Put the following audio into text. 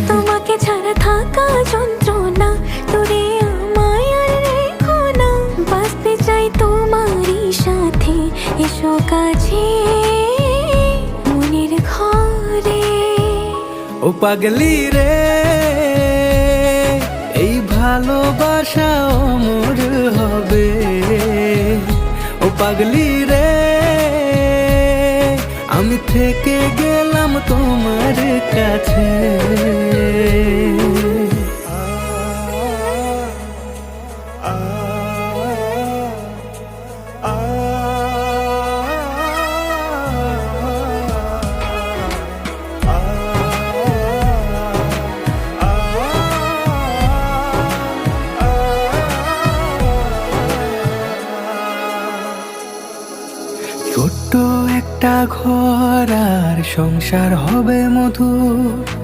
তোমাকে ছাড়া থাকা যন্ত্রণা, তোরে আমায় আর রেখো না। বাঁচতে চাই তোমারই সাথে, এসো কাছে মনের ঘরে। ও পাগলি রে, এই ভালোবাসা অমর হবে। ও পাগলি রে, আমি থেকে গেলাম তোমার কাছে। ছোট্ট একটা ঘর আর সংসার হবে মধুর,